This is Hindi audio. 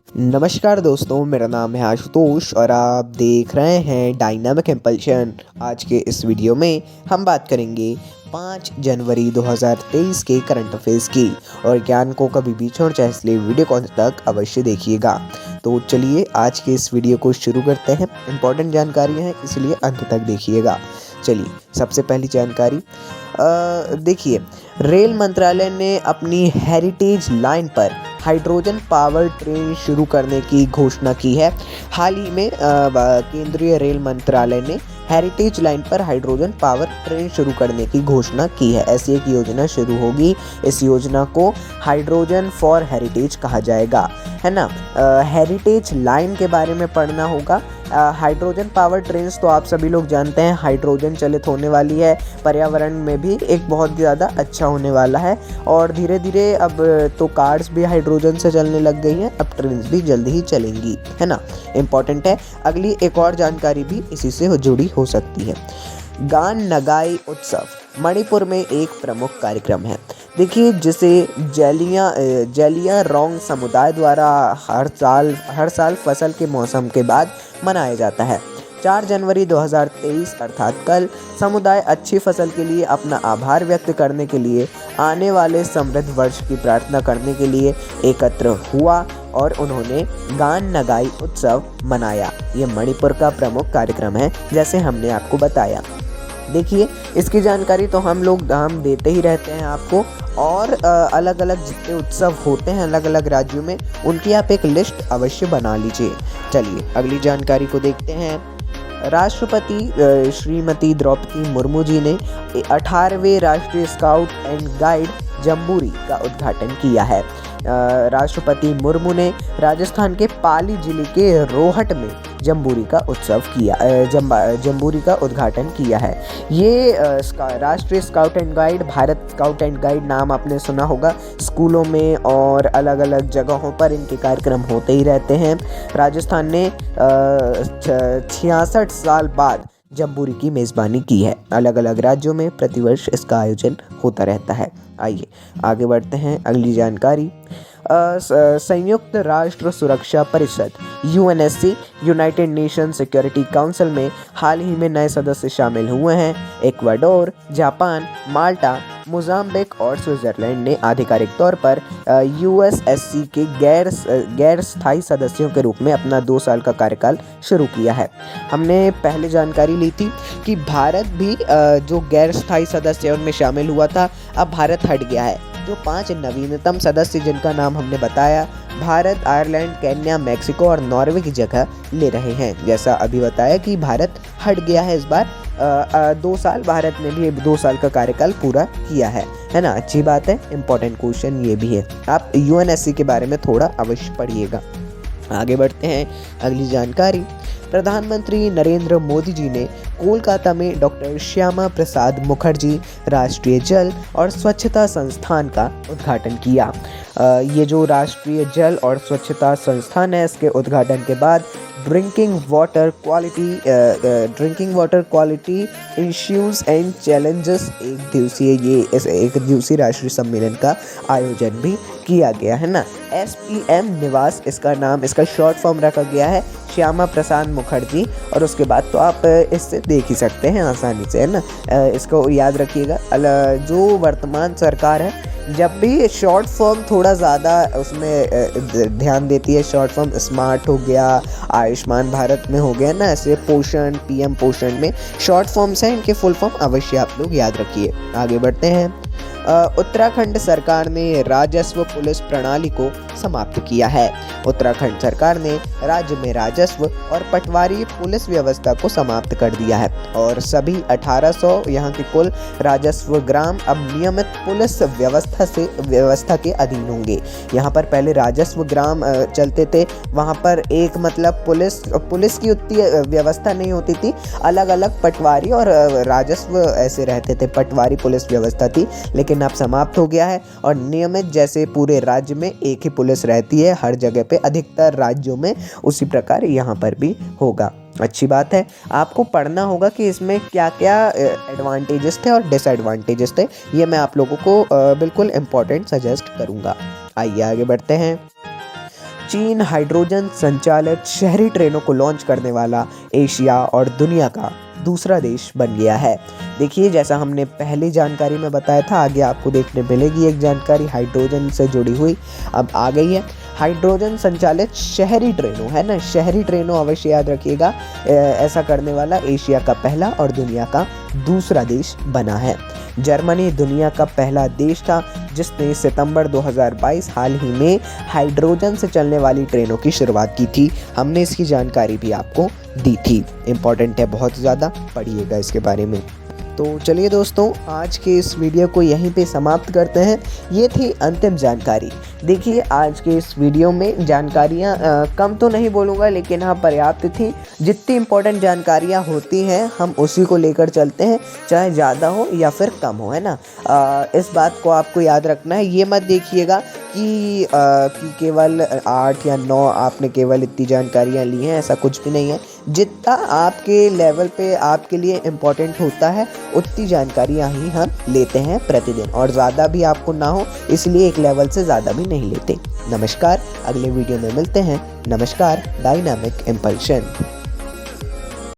नमस्कार दोस्तों, मेरा नाम है आशुतोष और आप देख रहे हैं डायनामिक इम्पल्शन। आज के इस वीडियो में हम बात करेंगे 5 जनवरी 2023 के करंट अफेयर्स की। और ज्ञान को कभी भी छोड़ चाहे, इसलिए वीडियो को अंत तक अवश्य देखिएगा। तो चलिए आज के इस वीडियो को शुरू करते हैं। इंपॉर्टेंट जानकारी है, इसलिए अंत तक देखिएगा। चलिए सबसे पहली जानकारी देखिए, रेल मंत्रालय ने अपनी हेरिटेज लाइन पर हाइड्रोजन पावर ट्रेन शुरू करने की घोषणा की है। हाल ही में केंद्रीय रेल मंत्रालय ने हेरिटेज लाइन पर हाइड्रोजन पावर ट्रेन शुरू करने की घोषणा की है। ऐसी एक योजना शुरू होगी। इस योजना को हाइड्रोजन फॉर हेरिटेज कहा जाएगा, है ना। हेरिटेज लाइन के बारे में पढ़ना होगा। हाइड्रोजन पावर ट्रेन्स तो आप सभी लोग जानते हैं, हाइड्रोजन चलित होने वाली है। पर्यावरण में भी एक बहुत ज़्यादा अच्छा होने वाला है। और धीरे धीरे अब तो कार्स भी हाइड्रोजन से चलने लग गई हैं, अब ट्रेन्स भी जल्दी ही चलेंगी, है ना। इम्पॉर्टेंट है। अगली एक और जानकारी भी इसी से जुड़ी हो सकती है। गान नगाई उत्सव मणिपुर में एक प्रमुख कार्यक्रम है। देखिए, जिसे जलियां रोंग समुदाय द्वारा हर साल फसल के मौसम के बाद मनाया जाता है। 4 जनवरी 2023 अर्थात कल समुदाय अच्छी फसल के लिए अपना आभार व्यक्त करने के लिए आने वाले समृद्ध वर्ष की प्रार्थना करने के लिए एकत्र हुआ और उन्होंने गान नगाई उत्सव मनाया। ये मणिपुर का प्रमुख कार्यक्रम है, जैसे हमने आपको बताया। देखिए, इसकी जानकारी तो हम देते ही रहते हैं आपको। और अलग अलग जितने उत्सव होते हैं अलग अलग राज्यों में, उनकी आप एक लिस्ट अवश्य बना लीजिए। चलिए अगली जानकारी को देखते हैं। राष्ट्रपति श्रीमती द्रौपदी मुर्मू जी ने 18वें राष्ट्रीय स्काउट एंड गाइड जम्बूरी का उद्घाटन किया है। राष्ट्रपति मुर्मू ने राजस्थान के पाली जिले के रोहट में जम्बूरी का उद्घाटन किया है। ये राष्ट्रीय scout and guide, Bharat scout and guide नाम आपने सुना होगा। स्कूलों में और अलग अलग जगहों पर इनके कार्यक्रम होते ही रहते हैं। राजस्थान ने 66 साल बाद जम्बूरी की मेज़बानी की है। अलग अलग राज्यों में प्रतिवर्ष इसका आयोजन होता रहता है। आइए आगे बढ़ते हैं। अगली जानकारी, संयुक्त राष्ट्र सुरक्षा परिषद UNSC United nation security council में हाल ही में नए सदस्य शामिल हुए हैं। इक्वाडोर, जापान, माल्टा, मोजाम्बिक और स्विट्जरलैंड ने आधिकारिक तौर पर USSC के गैर स्थायी सदस्यों के रूप में अपना 2 साल का कार्यकाल शुरू किया है। हमने पहले जानकारी ली थी कि भारत भी जो गैर स्थायी सदस्य उनमें शामिल हुआ था, अब भारत हट गया है। जो 5 नवीनतम सदस्य जिनका नाम हमने बताया, भारत, आयरलैंड, केन्या, मैक्सिको और नॉर्वे की जगह ले रहे हैं। जैसा अभी बताया कि भारत हट गया है इस बार। 2 साल भारत ने भी 2 साल का कार्यकाल पूरा किया है ना। अच्छी बात है। इंपॉर्टेंट क्वेश्चन ये भी है। आप UNSC के बारे में थोड़ा अवश्य पढ़िएगा। आगे बढ़ते हैं। अगली जानकारी, प्रधानमंत्री नरेंद्र मोदी जी ने कोलकाता में डॉक्टर श्यामा प्रसाद मुखर्जी राष्ट्रीय जल और स्वच्छता संस्थान का उद्घाटन किया। ये जो राष्ट्रीय जल और स्वच्छता संस्थान है, इसके उद्घाटन के बाद drinking water quality issues and challenges एक दिवसीय राष्ट्रीय सम्मेलन का आयोजन भी किया गया, है ना। SPM निवास इसका शॉर्ट फॉर्म रखा गया है, श्यामा प्रसाद मुखर्जी। और उसके बाद तो आप इससे देख ही सकते हैं आसानी से, है ना। इसको याद रखिएगा। जो वर्तमान सरकार है, जब भी शॉर्ट फॉर्म थोड़ा ज़्यादा उसमें ध्यान देती है, शॉर्ट फॉर्म स्मार्ट हो गया, आयुष्मान भारत में हो गया ना, ऐसे पोषण, PM पोषण में शॉर्ट फॉर्म्स हैं, इनके फुल फॉर्म अवश्य आप लोग याद रखिए। आगे बढ़ते हैं। उत्तराखंड सरकार ने राजस्व पुलिस प्रणाली को समाप्त किया है। उत्तराखंड सरकार ने राज्य में राजस्व और पटवारी पुलिस व्यवस्था को समाप्त कर दिया है और सभी 1800 यहाँ के कुल राजस्व ग्राम अब नियमित पुलिस व्यवस्था के अधीन होंगे। यहाँ पर पहले राजस्व ग्राम चलते थे, वहाँ पर एक मतलब पुलिस की उतनी व्यवस्था नहीं होती थी। अलग अलग पटवारी और राजस्व ऐसे रहते थे, पटवारी पुलिस व्यवस्था थी। लेकिन अब समाप्त हो गया है और नियमित जैसे पूरे राज्य में एक ही पुलिस रहती है हर जगह पे, अधिकतर राज्यों में, उसी प्रकार यहाँ पर भी होगा। अच्छी बात है। आपको पढ़ना होगा कि इसमें क्या क्या एडवांटेजेस थे और डिसएडवांटेजेस थे। ये मैं आप लोगों को बिल्कुल इम्पोर्टेंट सजेस्ट करूँगा। आइए आगे बढ़ते हैं। चीन हाइड्रोजन संचालित शहरी ट्रेनों को लॉन्च करने वाला एशिया और दुनिया का दूसरा देश बन गया है। देखिए, जैसा हमने पहले जानकारी में बताया था, आगे आपको देखने मिलेगी एक जानकारी हाइड्रोजन से जुड़ी हुई अब आ गई है। हाइड्रोजन संचालित शहरी ट्रेनों, है ना, शहरी ट्रेनों अवश्य याद रखिएगा, ऐसा करने वाला एशिया का पहला और दुनिया का दूसरा देश बना है। जर्मनी दुनिया का पहला देश था जिसने सितंबर 2022 हाल ही में हाइड्रोजन से चलने वाली ट्रेनों की शुरुआत की थी। हमने इसकी जानकारी भी आपको दी थी, इम्पॉर्टेंट है बहुत ज़्यादा, पढ़िएगा इसके बारे में। तो चलिए दोस्तों, आज के इस वीडियो को यहीं पे समाप्त करते हैं। ये थी अंतिम जानकारी। देखिए, आज के इस वीडियो में जानकारियाँ कम तो नहीं बोलूँगा, लेकिन हाँ पर्याप्त थी। जितनी इम्पोर्टेंट जानकारियाँ होती हैं हम उसी को लेकर चलते हैं, चाहे ज़्यादा हो या फिर कम हो, है ना। इस बात को आपको याद रखना है। ये मत देखिएगा कि केवल 8 या 9 आपने केवल इतनी जानकारियाँ ली हैं, ऐसा कुछ भी नहीं है। जितना आपके लेवल पे आपके लिए इम्पोर्टेंट होता है उतनी जानकारियाँ ही हम लेते हैं प्रतिदिन, और ज़्यादा भी आपको ना हो इसलिए एक लेवल से ज़्यादा भी नहीं लेते। नमस्कार, अगले वीडियो में मिलते हैं। नमस्कार, डायनामिक इम्पल्शन।